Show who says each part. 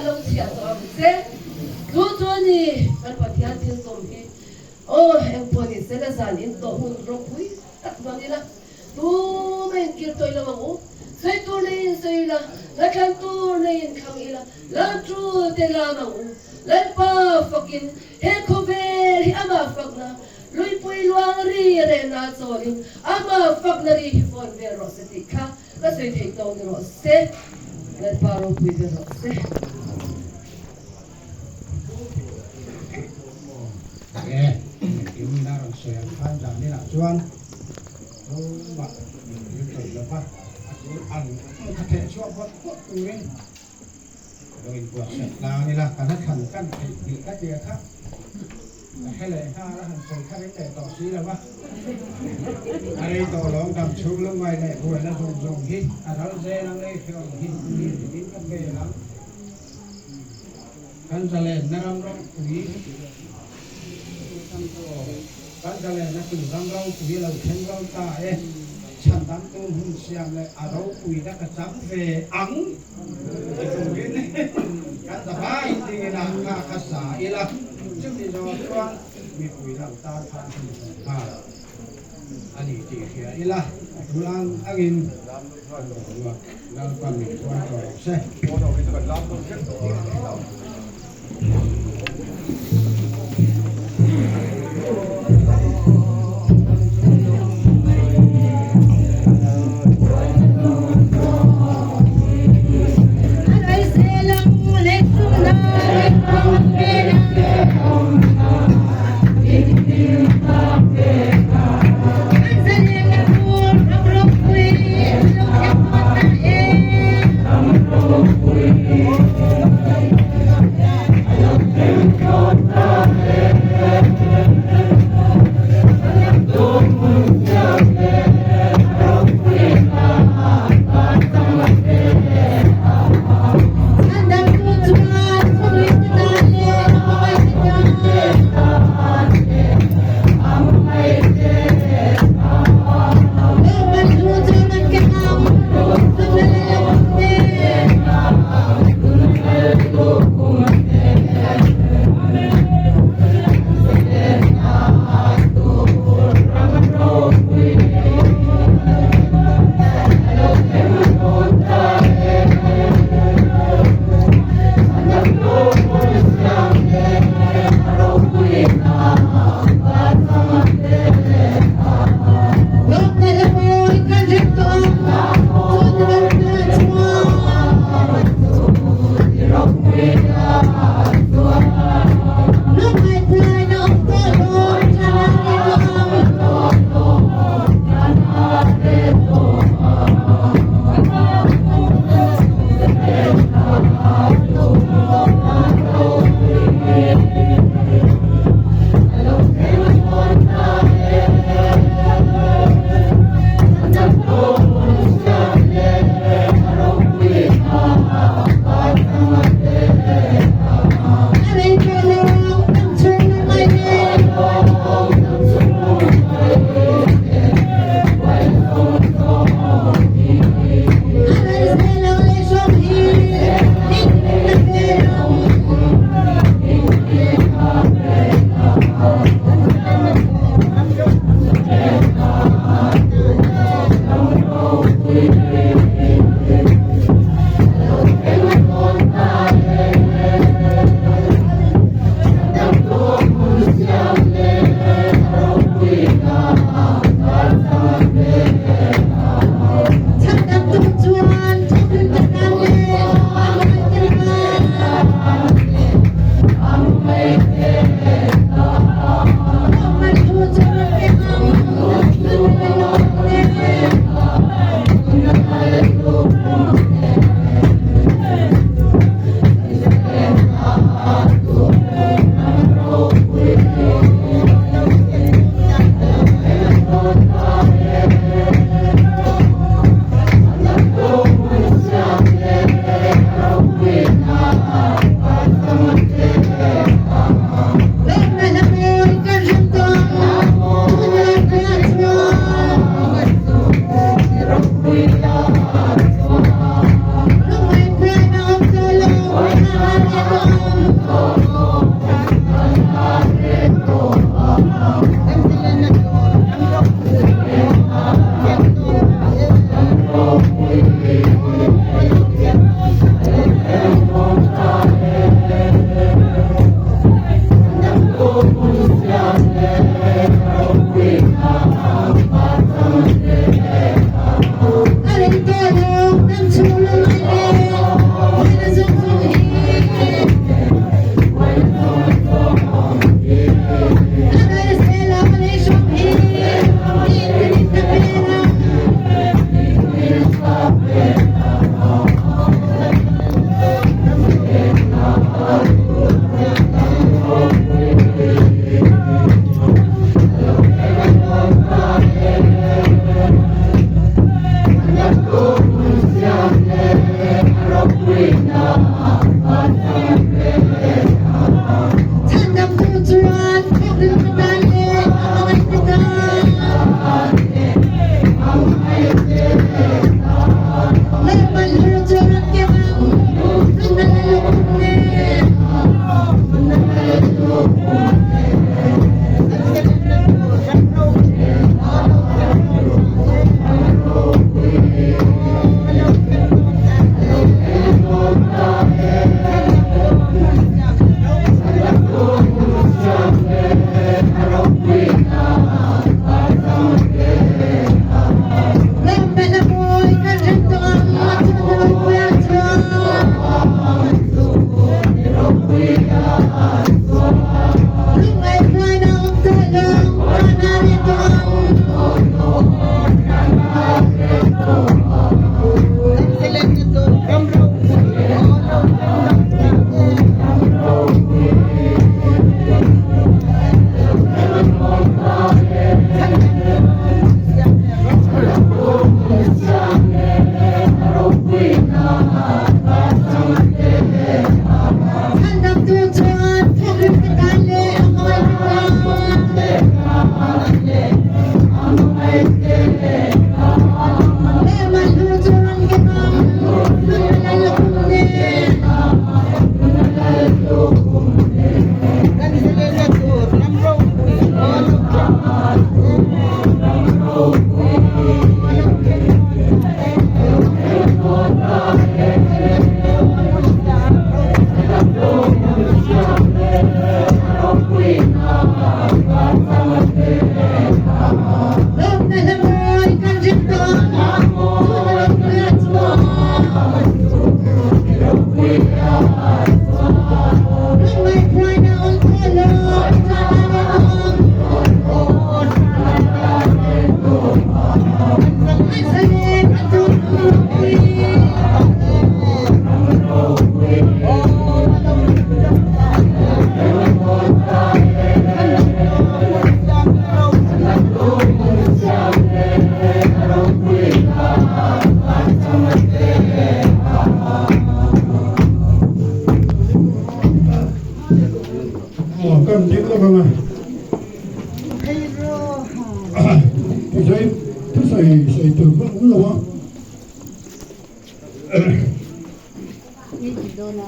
Speaker 1: lâu chia to sẽ chú ni bạn phải thiệt thiên tôm hi em tuần ni sẽ là sản in tổ hồn rong pui tắt bằng đi là tu men kia tôi là bằng sai tu này sai là kan tu này khang ila la tru te la mang la pa fucking he khover hi ama fakna lui pui luang ri re na choli ama fakna ri hi fon ve ro se ti kha ka sei thei to ro se la pa ro pui ve ro se
Speaker 2: nghe chúng ta sẽ tham gia như là chuan bạn như vậy là phát ăn có thể cho phát quốc người rồi của sẽ là như là cả nó thành căn bị các địa khác hay là ha nó thành phần khác cái tỏ xí là ba đây tỏ lóng đầm xuống lông ngoài này buổi nó dùng hít đó dê nó đây theo hít hít các bề lắm căn ra lên nó làm rong quý căn ra lên nó từng rong rong quý là thêm rong ta ấy chẳng đám tôn hùng xem lại ở đâu quý đã cả trắng về ắng căn ra vai thì là cả xã ý là trước thì do con bị quý làm ta phản à anh ấy chỉ kia ý là tulang angin là quan mình quan trọng xe
Speaker 1: 산남도주한 태극을 달리 아마이다 내말 흐르저런 게만 끝날려 없네 산남도주한 태극을 달리 내말 흐르저런 게만 끝날려 없네
Speaker 2: Cầm tiếng là vâng ạ. Cái giấy, cái sợi từ vẫn cũng lâu á.
Speaker 3: Ini doon na